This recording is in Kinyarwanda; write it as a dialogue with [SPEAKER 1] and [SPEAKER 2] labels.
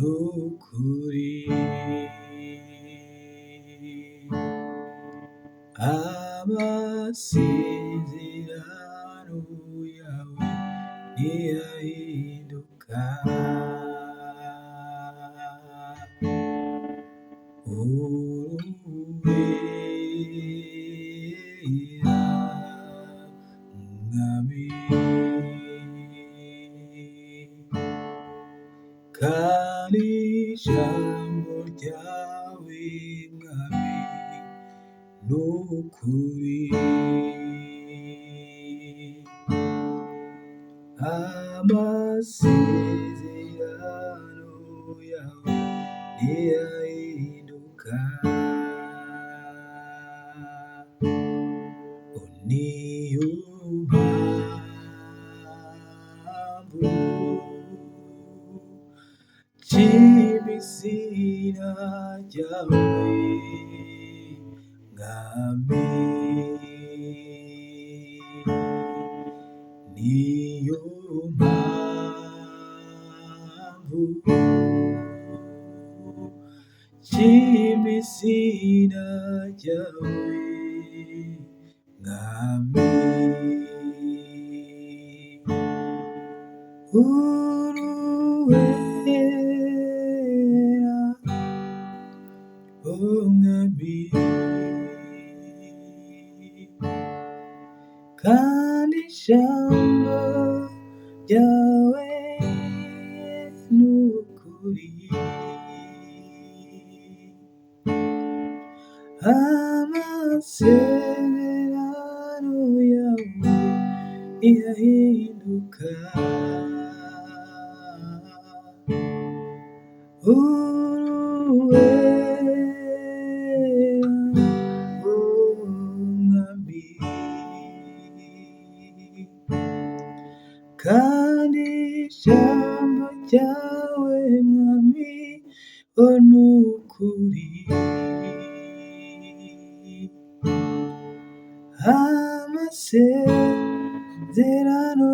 [SPEAKER 1] n'ukuri. Amasezerano yawe ntiyahinduka. Uwera mwami, kandi ijambo ryawe mwami n'ukuri. Amasezerano yawe ntiyahinduka. Niyo mpamvu nshima izina ryawe mwami. Niyo mpamvu nshima izina ryawe mwami. Uruwera mwami, kandi ijambo ryawe n'ukuri. Amasezerano yawe ntiyahinduka. Uruwera mwami, kandi ijambo ryawe mwami n'ukuri. Amasezerano